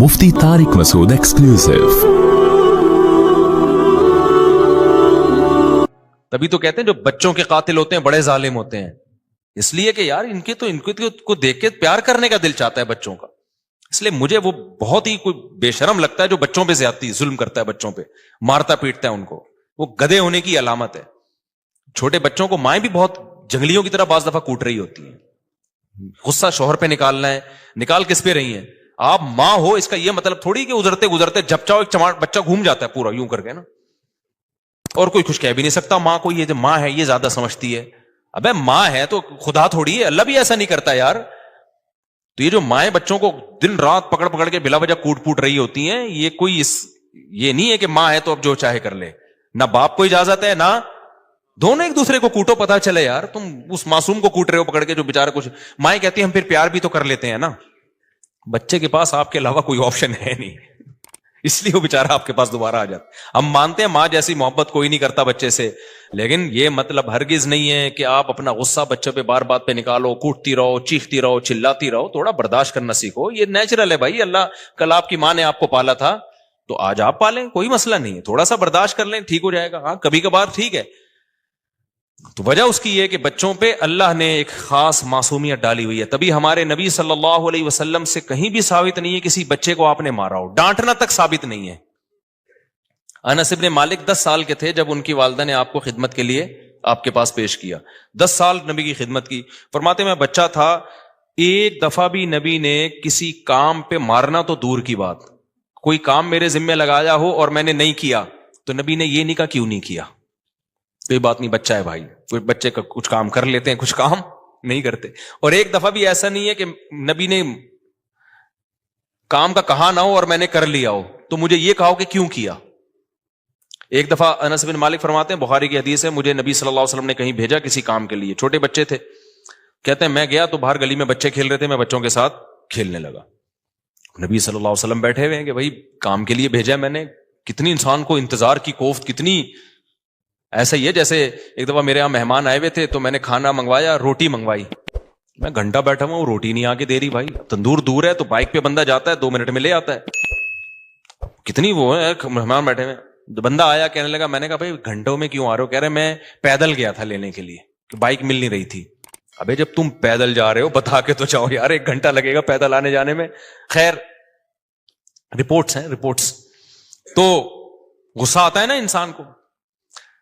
مفتی طارق مسعود exclusive. تبھی تو کہتے ہیں جو بچوں کے قاتل ہوتے ہیں بڑے ظالم ہوتے ہیں، اس لیے کہ یار ان کو دیکھ کے پیار کرنے کا دل چاہتا ہے بچوں کا۔ اس لیے مجھے وہ بہت ہی کوئی بے شرم لگتا ہے جو بچوں پہ زیادتی ظلم کرتا ہے، بچوں پہ مارتا پیٹتا ہے ان کو، وہ گدھے ہونے کی علامت ہے۔ چھوٹے بچوں کو مائیں بھی بہت جنگلیوں کی طرح بعض دفعہ کوٹ رہی ہوتی ہیں۔ غصہ شوہر پہ نکالنا ہے، نکال کس پہ رہی ہیں؟ آپ ماں ہو، اس کا یہ مطلب تھوڑی کہ گزرتے گزرتے جب چاہو ایک بچہ گھوم جاتا ہے پورا یوں کر کے نا، اور کوئی کچھ کہہ بھی نہیں سکتا ماں کو۔ یہ جو ماں ہے یہ زیادہ سمجھتی ہے، ابے ماں ہے تو خدا تھوڑی ہے، اللہ بھی ایسا نہیں کرتا یار۔ تو یہ جو مائیں بچوں کو دن رات پکڑ پکڑ کے بلا وجہ کوٹ پوٹ رہی ہوتی ہیں، یہ کوئی یہ نہیں ہے کہ ماں ہے تو اب جو چاہے کر لے، نہ باپ کو اجازت ہے، نہ دونوں ایک دوسرے کو کوٹو، پتا چلے یار تم اس معصوم کو کوٹ رہے ہو پکڑ کے جو بیچارہ کچھ۔ مائیں کہتی ہیں ہم پھر پیار بھی تو کر لیتے ہیں نا۔ بچے کے پاس آپ کے علاوہ کوئی آپشن ہے نہیں، اس لیے وہ بیچارہ آپ کے پاس دوبارہ آ جاتا۔ ہم مانتے ہیں ماں جیسی محبت کوئی نہیں کرتا بچے سے، لیکن یہ مطلب ہرگز نہیں ہے کہ آپ اپنا غصہ بچوں پہ بار بات پہ نکالو، کوٹتی رہو، چیختی رہو، چلاتی رہو۔ تھوڑا برداشت کرنا سیکھو، یہ نیچرل ہے بھائی۔ اللہ کل آپ کی ماں نے آپ کو پالا تھا تو آج آپ پالیں، کوئی مسئلہ نہیں ہے، تھوڑا سا برداشت کر لیں، ٹھیک ہو جائے گا۔ ہاں کبھی کبھار ٹھیک ہے۔ تو وجہ اس کی یہ کہ بچوں پہ اللہ نے ایک خاص معصومیت ڈالی ہوئی ہے، تبھی ہمارے نبی صلی اللہ علیہ وسلم سے کہیں بھی ثابت نہیں ہے کسی بچے کو آپ نے مارا ہو، ڈانٹنا تک ثابت نہیں ہے۔ انس بن مالک 10 سال کے تھے جب ان کی والدہ نے آپ کو خدمت کے لیے آپ کے پاس پیش کیا، 10 سال نبی کی خدمت کی۔ فرماتے میں بچہ تھا، ایک دفعہ بھی نبی نے کسی کام پہ مارنا تو دور کی بات، کوئی کام میرے ذمہ لگایا ہو اور میں نے نہیں کیا تو نبی نے یہ نہیں کہا کیوں نہیں کیا، کوئی بات نہیں بچہ ہے بھائی، کوئی بچے کا کچھ کام کر لیتے ہیں کچھ کام نہیں کرتے۔ اور ایک دفعہ بھی ایسا نہیں ہے کہ نبی نے کام کا کہا نہ ہو اور میں نے کر لیا ہو تو مجھے یہ کہا ہو کہ کیوں کیا۔ ایک دفعہ انس بن مالک فرماتے ہیں، بخاری کی حدیث ہے، مجھے نبی صلی اللہ علیہ وسلم نے کہیں بھیجا کسی کام کے لیے، چھوٹے بچے تھے، کہتے ہیں میں گیا تو باہر گلی میں بچے کھیل رہے تھے، میں بچوں کے ساتھ کھیلنے لگا۔ نبی صلی اللہ علیہ وسلم بیٹھے ہوئے ہیں کہ بھائی کام کے لیے بھیجا ہے میں نے، کتنی انسان کو انتظار کی کوفت، کتنی ایسا ہی ہے جیسے ایک دفعہ میرے یہاں مہمان آئے ہوئے تھے تو میں نے کھانا منگوایا، روٹی منگوائی، میں گھنٹہ بیٹھا ہوں روٹی نہیں آ کے دے رہی، بھائی تندور دور ہے تو بائک پہ بندہ جاتا ہے 2 منٹ میں لے آتا ہے، کتنی وہ ہے مہمان بیٹھے ہوئے۔ بندہ آیا کہنے لگا، میں نے کہا بھائی گھنٹوں میں کیوں آ رہے ہو؟ کہہ رہے میں پیدل گیا تھا لینے کے لیے، بائک مل نہیں رہی تھی۔ ابے جب تم پیدل جا رہے ہو بتا کے تو جاؤ یار، 1 گھنٹہ لگے گا پیدل آنے جانے میں۔ خیر رپورٹس ہیں رپورٹس، تو غصہ آتا ہے نا انسان کو۔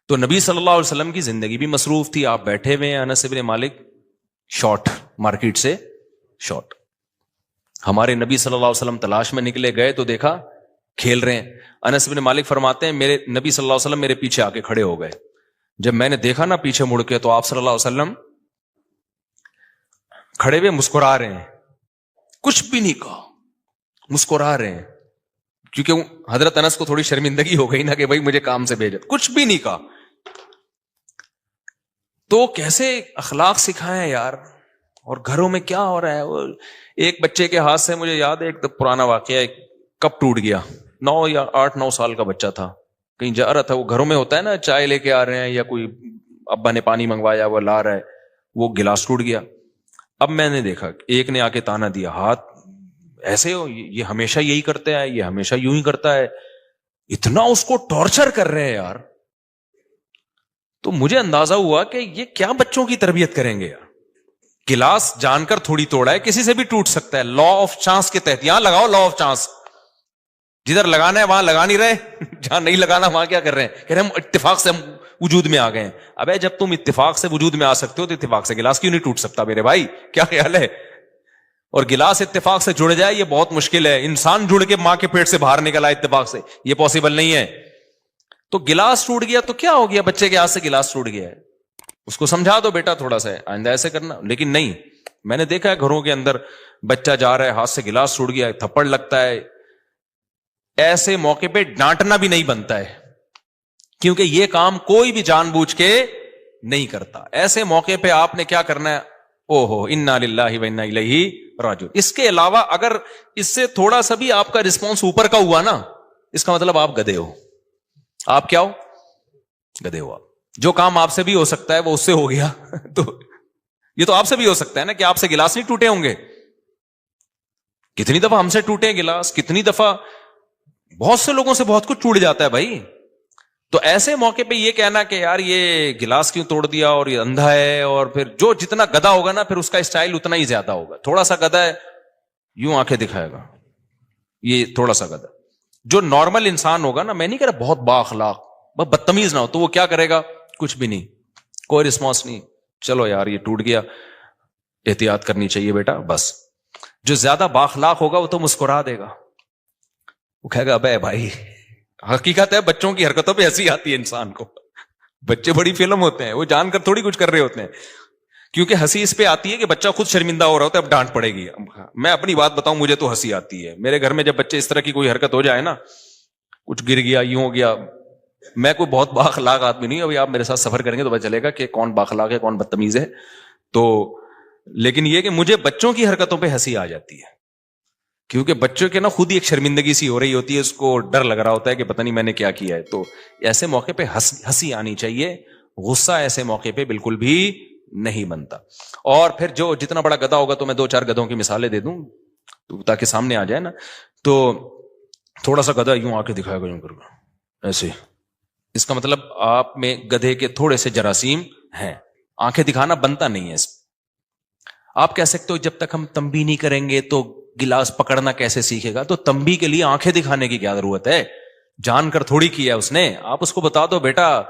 تو نبی صلی اللہ علیہ وسلم کی زندگی بھی مصروف تھی، آپ بیٹھے ہوئے ہیں، انس بن مالک شارٹ، مارکیٹ سے شارٹ۔ ہمارے نبی صلی اللہ علیہ وسلم تلاش میں نکلے، گئے تو دیکھا کھیل رہے ہیں۔ انس بن مالک فرماتے ہیں میرے نبی صلی اللہ علیہ وسلم میرے پیچھے آ کے کھڑے ہو گئے، جب میں نے دیکھا نا پیچھے مڑ کے تو آپ صلی اللہ علیہ وسلم کھڑے ہوئے مسکرا رہے ہیں، کچھ بھی نہیں کہا، مسکرا رہے ہیں، کیونکہ حضرت انس کو تھوڑی شرمندگی ہو گئی نا کہ بھائی مجھے کام سے بھیجا، کچھ بھی نہیں کہا۔ تو کیسے اخلاق سکھائیں یار، اور گھروں میں کیا ہو رہا ہے۔ ایک بچے کے ہاتھ سے مجھے یاد ہے ایک پرانا واقعہ، ایک کپ ٹوٹ گیا، 9 یا 8-9 سال کا بچہ تھا، کہیں جا رہا تھا، وہ گھروں میں ہوتا ہے نا چائے لے کے آ رہے ہیں یا کوئی ابا نے پانی منگوایا وہ لا رہا ہے، وہ گلاس ٹوٹ گیا۔ اب میں نے دیکھا ایک نے آ کے تانا دیا، ہاتھ ایسے ہو، یہ ہمیشہ یہی کرتا ہے، یہ ہمیشہ یوں ہی کرتا ہے، اتنا اس کو ٹارچر کر رہے ہیں یار۔ تو مجھے اندازہ ہوا کہ یہ کیا بچوں کی تربیت کریں گے یار۔ گلاس جان کر تھوڑی توڑا ہے، کسی سے بھی ٹوٹ سکتا ہے، لا آف چانس کے تحت یہاں لگاؤ، لا آف چانس، جدھر لگانا ہے وہاں لگا نہیں رہے، جہاں نہیں لگانا وہاں کیا کر رہے ہیں، کہہ رہے ہم اتفاق سے ہم وجود میں آ گئے ہیں۔ ابے جب تم اتفاق سے وجود میں آ سکتے ہو تو اتفاق سے گلاس کیوں نہیں ٹوٹ سکتا میرے بھائی، کیا خیال ہے؟ اور گلاس اتفاق سے جڑ جائے یہ بہت مشکل ہے، انسان جڑ کے ماں کے پیٹ سے باہر نکلا اتفاق سے، یہ پاسبل نہیں ہے۔ تو گلاس ٹوٹ گیا تو کیا ہو گیا، بچے کے ہاتھ سے گلاس ٹوٹ گیا ہے، اس کو سمجھا دو بیٹا تھوڑا سا آئندہ ایسے کرنا، لیکن نہیں۔ میں نے دیکھا ہے گھروں کے اندر بچہ جا رہا ہے ہاتھ سے گلاس ٹوٹ گیا، تھپڑ لگتا ہے، ایسے موقع پہ ڈانٹنا بھی نہیں بنتا ہے، کیونکہ یہ کام کوئی بھی جان بوجھ کے نہیں کرتا۔ ایسے موقع پہ آپ نے کیا کرنا ہے، او ہو انا للہ و انا الیہ راجعون۔ اس کے علاوہ اگر اس سے تھوڑا سا بھی آپ کا رسپانس اوپر کا ہوا نا، اس کا مطلب آپ گدھے ہو، آپ کیا ہو، گدھے ہو۔ جو کام آپ سے بھی ہو سکتا ہے وہ اس سے ہو گیا تو یہ تو آپ سے بھی ہو سکتا ہے نا کہ آپ سے گلاس نہیں ٹوٹے ہوں گے، کتنی دفعہ ہم سے ٹوٹے گلاس, کتنی دفعہ بہت سے لوگوں سے بہت کچھ ٹوٹ جاتا ہے بھائی. تو ایسے موقع پہ یہ کہنا کہ یار یہ گلاس کیوں توڑ دیا اور یہ اندھا ہے, اور پھر جو جتنا گدھا ہوگا نا پھر اس کا اسٹائل اتنا ہی زیادہ ہوگا. تھوڑا سا گدھا ہے یوں آنکھیں دکھائے گا, یہ تھوڑا سا گدھا. جو نارمل انسان ہوگا نا, میں نہیں کہہ رہا بہت با اخلاق, بہت بدتمیز نہ ہو, تو وہ کیا کرے گا, کچھ بھی نہیں, کوئی رسپانس نہیں, چلو یار یہ ٹوٹ گیا, احتیاط کرنی چاہیے بیٹا, بس. جو زیادہ با اخلاق ہوگا وہ تو مسکرا دے گا, وہ کہے گا ابے بھائی. حقیقت ہے بچوں کی حرکتوں پہ ہنسی آتی ہے انسان کو. بچے بڑی فلم ہوتے ہیں, وہ جان کر تھوڑی کچھ کر رہے ہوتے ہیں, کیونکہ ہنسی اس پہ آتی ہے کہ بچہ خود شرمندہ ہو رہا ہوتا ہے, اب ڈانٹ پڑے گی. میں اپنی بات بتاؤں, مجھے تو ہنسی آتی ہے. میرے گھر میں جب بچے اس طرح کی کوئی حرکت ہو جائے نا, کچھ گر گیا, یوں ہو گیا, میں کوئی بہت بااخلاق آدمی نہیں, ابھی آپ میرے ساتھ سفر کریں گے تو پتہ چلے گا کہ کون بااخلاق ہے کون بدتمیز ہے. تو لیکن یہ کہ مجھے بچوں کی حرکتوں پہ ہنسی آ جاتی ہے, کیونکہ بچوں کے نا خود ہی ایک شرمندگی سی ہو رہی ہوتی ہے, اس کو ڈر لگ رہا ہوتا ہے کہ پتہ نہیں میں نے کیا کیا ہے. تو ایسے موقع پہ ہنسی آنی چاہیے, غصہ ایسے موقع پہ بالکل بھی نہیں بنتا. اور پھر جو جتنا بڑا گدھا ہوگا, تو میں 2-4 گدھوں کی مثالیں دے دوں تاکہ سامنے آ جائے نا. تو تھوڑا سا گدھا یوں آ کے دکھائے گا, یوں کر گا ایسے, اس کا مطلب آپ میں گدھے کے تھوڑے سے جراثیم ہیں. آنکھیں دکھانا بنتا نہیں ہے. آپ کہہ سکتے ہو جب تک ہم تنبیہ نہیں کریں گے تو گلاس پکڑنا کیسے سیکھے گا. تو تنبیہ کے لیے آنکھیں دکھانے کی کیا ضرورت ہے, جان کر تھوڑی کیا اس نے. آپ اس کو بتا دو بیٹا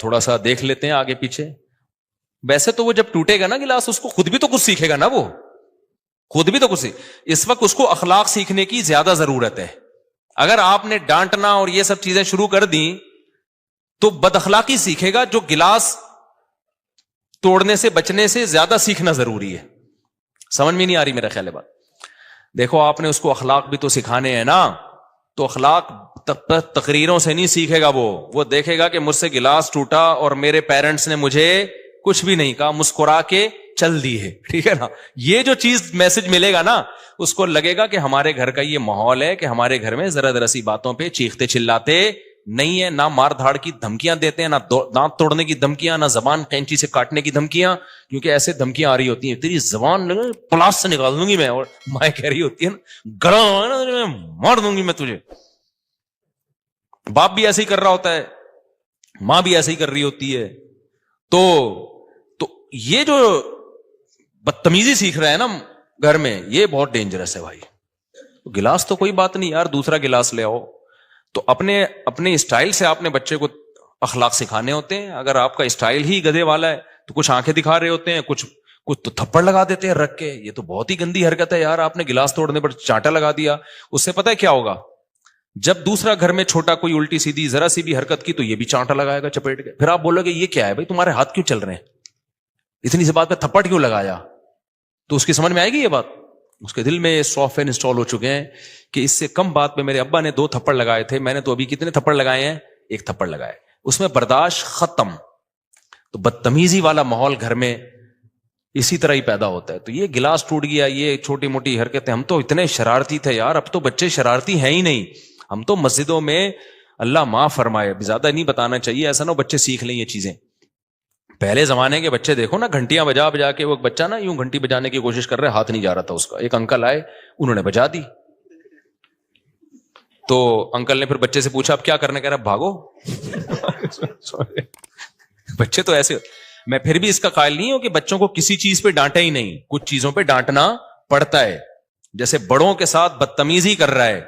تھوڑا سا دیکھ لیتے ہیں آگے پیچھے. ویسے تو وہ جب ٹوٹے گا نا گلاس, اس کو خود بھی تو کچھ سیکھے گا نا, وہ خود بھی تو کچھ اس وقت اس کو اخلاق سیکھنے کی زیادہ ضرورت ہے. اگر آپ نے ڈانٹنا اور یہ سب چیزیں شروع کر دیں تو بد اخلاقی سیکھے گا. جو گلاس توڑنے سے بچنے سے زیادہ سیکھنا ضروری ہے. سمجھ میں نہیں آ رہی میرا خیال ہے بات. دیکھو آپ نے اس کو اخلاق بھی تو سکھانے ہیں نا, تو اخلاق تقریروں سے نہیں سیکھے گا. وہ دیکھے گا کہ مجھ سے گلاس ٹوٹا اور میرے پیرنٹس نے مجھے کچھ بھی نہیں کہا, مسکرا کے چل دی ہے, ٹھیک ہے نا. یہ جو چیز میسج ملے گا نا, اس کو لگے گا کہ ہمارے گھر کا یہ ماحول ہے کہ ہمارے گھر میں ذرا ذرا سی باتوں پہ چیختے چلاتے نہیں ہے, نہ مار دھاڑ کی دھمکیاں دیتے ہیں, نہ دانت توڑنے کی دھمکیاں, نہ زبان قینچی سے کاٹنے کی دھمکیاں. کیونکہ ایسے دھمکیاں آ رہی ہوتی ہیں, تیری زبان پلاس سے نکال دوں گی میں, اور مائیں کہہ رہی ہوتی ہے نا گڑا مار دوں گی میں تجھے. باپ بھی ایسے ہی کر رہا ہوتا ہے, ماں بھی ایسے ہی کر رہی ہوتی ہے. تو یہ جو بدتمیزی سیکھ رہا ہے نا گھر میں, یہ بہت ڈینجرس ہے بھائی. گلاس تو کوئی بات نہیں یار, دوسرا گلاس لے آؤ. تو اپنے اسٹائل سے آپ نے بچے کو اخلاق سکھانے ہوتے ہیں. اگر آپ کا اسٹائل ہی گدھے والا ہے تو کچھ آنکھیں دکھا رہے ہوتے ہیں, کچھ تو تھپڑ لگا دیتے ہیں رکھ کے. یہ تو بہت ہی گندی حرکت ہے یار. آپ نے گلاس توڑنے پر چانٹا لگا دیا, اس سے پتہ ہے کیا ہوگا, جب دوسرا گھر میں چھوٹا کوئی الٹی سیدھی ذرا سی بھی حرکت کی تو یہ بھی چانٹا لگائے گا چپیٹ کے. پھر آپ بولو گے یہ کیا ہے بھائی, تمہارے ہاتھ کیوں چل رہے ہیں, اتنی سی بات پہ تھپڑ کیوں لگایا. تو اس کی سمجھ میں آئے گی یہ بات. اس کے دل میں سافٹ ویئر انسٹال ہو چکے ہیں کہ اس سے کم بات پہ میرے ابا نے 2 تھپڑ لگائے تھے, میں نے تو ابھی کتنے تھپڑ لگائے ہیں, 1 تھپڑ لگائے. اس میں برداشت ختم. تو بدتمیزی والا ماحول گھر میں اسی طرح ہی پیدا ہوتا ہے. تو یہ گلاس ٹوٹ گیا, یہ چھوٹی موٹی حرکتیں, ہم تو اتنے شرارتی تھے یار, اب تو بچے شرارتی ہیں ہی نہیں. ہم تو مسجدوں میں اللہ معاف فرمائے, زیادہ نہیں بتانا چاہیے, ایسا نہ بچے سیکھ لیں یہ چیزیں. پہلے زمانے کے بچے دیکھو نا, گھنٹیاں بجا بجا کے, وہ بچہ نا یوں گھنٹی بجانے کی کوشش کر رہے, ہاتھ نہیں جا رہا تھا اس کا. ایک انکل آئے, انہوں نے بجا دی. تو انکل نے پھر بچے سے پوچھا اب کیا کرنے, کہہ رہا بھاگو. بچے تو ایسے. میں پھر بھی اس کا قائل نہیں ہوں کہ بچوں کو کسی چیز پہ ڈانٹے ہی نہیں, کچھ چیزوں پہ ڈانٹنا پڑتا ہے. جیسے بڑوں کے ساتھ بدتمیزی کر رہا ہے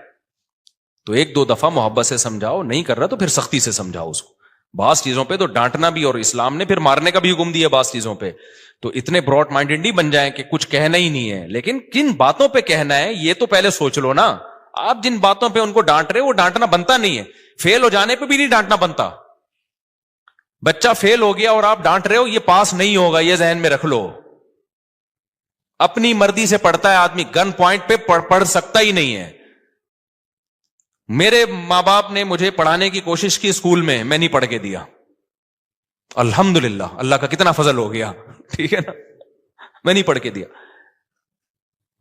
تو 1-2 دفعہ محبت سے سمجھاؤ, نہیں کر رہا تو پھر سختی سے سمجھاؤ اس کو. بعض چیزوں پہ تو ڈانٹنا بھی, اور اسلام نے پھر مارنے کا بھی حکم دیا بعض چیزوں پہ. تو اتنے براڈ مائنڈڈ نہیں بن جائیں کہ کچھ کہنا ہی نہیں ہے, لیکن کن باتوں پہ کہنا ہے یہ تو پہلے سوچ لو نا. آپ جن باتوں پہ ان کو ڈانٹ رہے, وہ ڈانٹنا بنتا نہیں ہے. فیل ہو جانے پہ بھی نہیں ڈانٹنا بنتا. بچہ فیل ہو گیا اور آپ ڈانٹ رہے ہو, یہ پاس نہیں ہوگا, یہ ذہن میں رکھ لو. اپنی مرضی سے پڑھتا ہے آدمی, گن پوائنٹ پہ پڑھ سکتا ہی نہیں ہے. میرے ماں باپ نے مجھے پڑھانے کی کوشش کی اسکول میں نہیں پڑھ کے دیا. الحمدللہ, اللہ کا کتنا فضل ہو گیا, ٹھیک ہے نا, میں نہیں پڑھ کے دیا.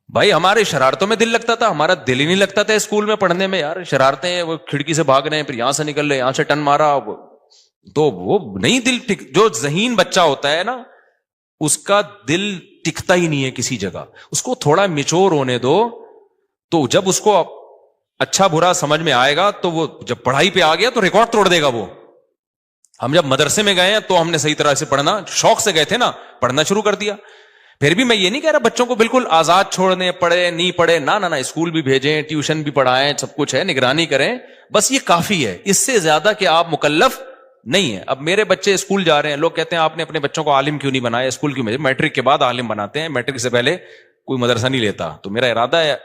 بھائی ہمارے شرارتوں میں دل لگتا تھا, ہمارا دل ہی نہیں لگتا تھا اسکول میں پڑھنے میں یار. شرارتیں, وہ کھڑکی سے بھاگ رہے ہیں, پھر یہاں سے نکل رہے, یہاں سے ٹن مارا, تو وہ نہیں دل جو ذہین بچہ ہوتا ہے نا, اس کا دل ٹکتا ہی نہیں ہے کسی جگہ. اس کو تھوڑا میچور ہونے دو, تو جب اس کو اچھا برا سمجھ میں آئے گا تو وہ جب پڑھائی پہ آ گیا تو ریکارڈ توڑ دے گا وہ. ہم جب مدرسے میں گئے ہیں تو ہم نے صحیح طرح سے پڑھنا, شوق سے گئے تھے نا, پڑھنا شروع کر دیا. پھر بھی میں یہ نہیں کہہ رہا بچوں کو بالکل آزاد چھوڑنے, پڑھے نہیں پڑھے, نہ اسکول بھی بھیجیں, ٹیوشن بھی پڑھائیں, سب کچھ ہے, نگرانی کریں, بس یہ کافی ہے. اس سے زیادہ کہ آپ مکلف نہیں ہے. اب میرے بچے اسکول جا رہے ہیں, لوگ کہتے ہیں آپ نے اپنے بچوں کو عالم کیوں نہیں بنایا, اسکول کیوں بھیجے؟ میٹرک کے بعد عالم بناتے ہیں, میٹرک سے پہلے کوئی مدرسہ نہیں لیتا. تو میرا ارادہ ہے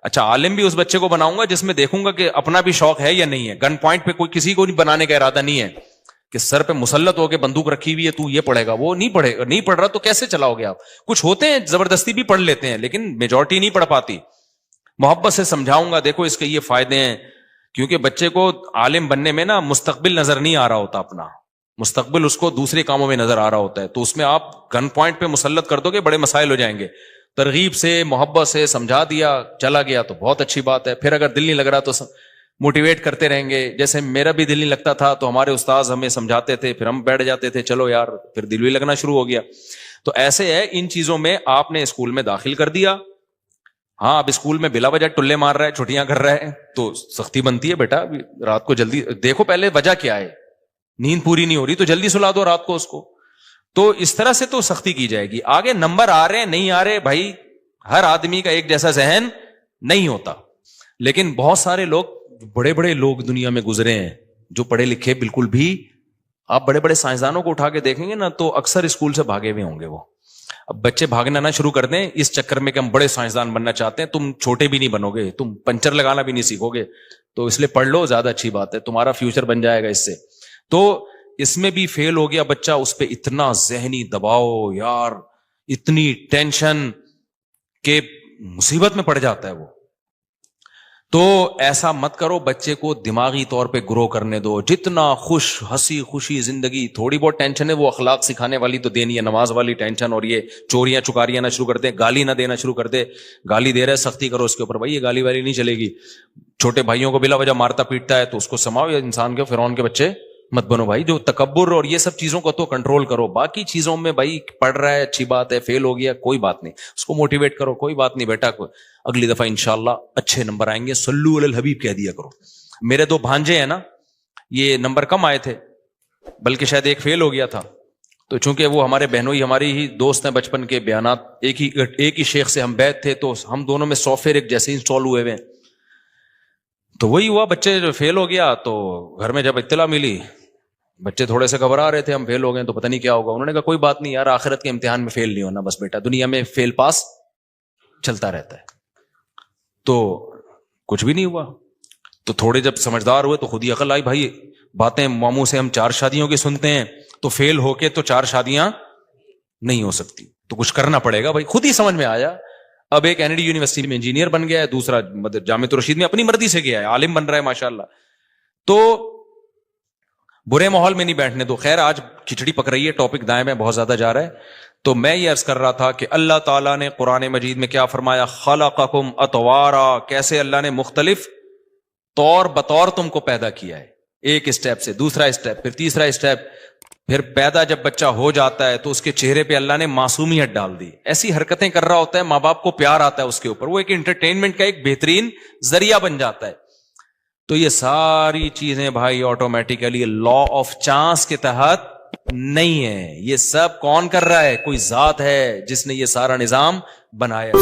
اچھا عالم بھی اس بچے کو بناؤں گا جس میں دیکھوں گا کہ اپنا بھی شوق ہے یا نہیں ہے. گن پوائنٹ پہ کوئی کسی کو نہیں بنانے کا ارادہ نہیں ہے کہ سر پہ مسلط ہو کے بندوق رکھی ہوئی ہے تو یہ پڑھے گا, وہ نہیں پڑھے گا, نہیں پڑھ رہا تو کیسے چلاؤ گے آپ؟ کچھ ہوتے ہیں زبردستی بھی پڑھ لیتے ہیں لیکن میجورٹی نہیں پڑھ پاتی. محبت سے سمجھاؤں گا دیکھو اس کے یہ فائدے ہیں, کیونکہ بچے کو عالم بننے میں نا مستقبل نظر نہیں آ رہا ہوتا, اپنا مستقبل اس کو دوسرے کاموں میں نظر آ رہا ہوتا ہے. تو اس میں آپ گن پوائنٹ پہ مسلط کر دو گے, بڑے مسائل ہو جائیں گے. ترغیب سے محبت سے سمجھا دیا, چلا گیا تو بہت اچھی بات ہے. پھر اگر دل نہیں لگ رہا تو موٹیویٹ کرتے رہیں گے. جیسے میرا بھی دل نہیں لگتا تھا تو ہمارے استاذ ہمیں سمجھاتے تھے, پھر ہم بیٹھ جاتے تھے, چلو یار, پھر دل بھی لگنا شروع ہو گیا. تو ایسے ہے, ان چیزوں میں آپ نے اسکول میں داخل کر دیا. ہاں اب اسکول میں بلا وجہ ٹلے مار رہا ہے, چھٹیاں کر رہا ہے, تو سختی بنتی ہے بیٹا. رات کو جلدی دیکھو پہلے وجہ کیا ہے, نیند پوری نہیں ہو رہی تو جلدی سلا دو رات کو اس کو. تو اس طرح سے تو سختی کی جائے گی. آگے نمبر آ رہے ہیں نہیں آ رہے, بھائی ہر آدمی کا ایک جیسا ذہن نہیں ہوتا, لیکن بہت سارے لوگ, بڑے بڑے لوگ دنیا میں گزرے ہیں جو پڑھے لکھے بالکل بھی, آپ بڑے بڑے سائنسدانوں کو اٹھا کے دیکھیں گے نا تو اکثر اسکول سے بھاگے ہوئے ہوں گے وہ. اب بچے بھاگنا نہ شروع کر دیں اس چکر میں کہ ہم بڑے سائنسدان بننا چاہتے ہیں. تم چھوٹے بھی نہیں بنو گے, تم پنچر لگانا بھی نہیں سیکھو گے, تو اس لیے پڑھ لو, زیادہ اچھی بات ہے, تمہارا فیوچر بن جائے گا اس سے. تو اس میں بھی فیل ہو گیا بچہ, اس پہ اتنا ذہنی دباؤ یار, اتنی ٹینشن کہ مصیبت میں پڑ جاتا ہے وہ. تو ایسا مت کرو, بچے کو دماغی طور پہ گرو کرنے دو. جتنا خوش ہنسی خوشی زندگی, تھوڑی بہت ٹینشن ہے وہ اخلاق سکھانے والی تو دینی ہے, نماز والی ٹینشن, اور یہ چوریاں چکاریاں نہ شروع کر دے, گالی نہ دینا شروع کر دے. گالی دے رہے سختی کرو اس کے اوپر, بھائی یہ گالی والی نہیں چلے گی. چھوٹے بھائیوں کو بلا وجہ مارتا پیٹتا ہے تو اس کو سماؤ, یا انسان کے فرعون کے بچے مت بنو بھائی. جو تکبر اور یہ سب چیزوں کو تو کنٹرول کرو. باقی چیزوں میں بھائی پڑھ رہا ہے اچھی بات ہے, فیل ہو گیا کوئی بات نہیں, اس کو موٹیویٹ کرو, کوئی بات نہیں بیٹا, اگلی دفعہ انشاءاللہ اچھے نمبر آئیں گے, صلو علی الحبیب کہہ دیا کرو. میرے 2 بھانجے ہیں نا, یہ نمبر کم آئے تھے, بلکہ شاید ایک فیل ہو گیا تھا. تو چونکہ وہ ہمارے بہنوئی ہماری ہی دوست ہیں بچپن کے, بیانات ایک ہی شیخ سے ہم بیعت تھے, تو ہم دونوں میں سافٹ ویئر ایک جیسے انسٹال ہوئے ہوئے. تو وہی ہوا, بچے جو فیل ہو گیا تو گھر میں جب اطلاع ملی, بچے تھوڑے سے گھبرا رہے تھے, ہم فیل ہو گئے تو پتہ نہیں کیا ہوگا. انہوں نے کہا کوئی بات نہیں یار, آخرت کے امتحان میں فیل نہیں ہونا بس بیٹا, دنیا میں فیل پاس چلتا رہتا ہے. تو کچھ بھی نہیں ہوا. تو تھوڑے جب سمجھدار ہوئے تو خود ہی عقل آئی, بھائی باتیں ماموں سے ہم 4 شادیوں کی سنتے ہیں, تو فیل ہو کے تو 4 شادیاں نہیں ہو سکتی, تو کچھ کرنا پڑے گا بھائی. خود ہی سمجھ میں آیا. اب ایک این ڈی یونیورسٹی میں انجینئر بن گیا ہے, دوسرا جامعۃ الرشید میں اپنی مرضی سے گیا ہے, عالم بن رہا ہے ماشاءاللہ. تو برے ماحول میں نہیں بیٹھنے دو. خیر آج کھچڑی پک رہی ہے, ٹاپک دائیں میں بہت زیادہ جا رہا ہے. تو میں یہ عرض کر رہا تھا کہ اللہ تعالیٰ نے قرآن مجید میں کیا فرمایا, خلقکم اطوارا, کیسے اللہ نے مختلف طور بطور تم کو پیدا کیا ہے. ایک اسٹیپ سے دوسرا اسٹیپ, پھر تیسرا اسٹیپ, پھر پیدا جب بچہ ہو جاتا ہے تو اس کے چہرے پہ اللہ نے معصومیت ڈال دی. ایسی حرکتیں کر رہا ہوتا ہے, ماں باپ کو پیار آتا ہے اس کے اوپر, وہ ایک انٹرٹینمنٹ کا ایک بہترین ذریعہ بن جاتا ہے. تو یہ ساری چیزیں بھائی آٹومیٹیکلی لا آف چانس کے تحت نہیں ہے. یہ سب کون کر رہا ہے؟ کوئی ذات ہے جس نے یہ سارا نظام بنایا.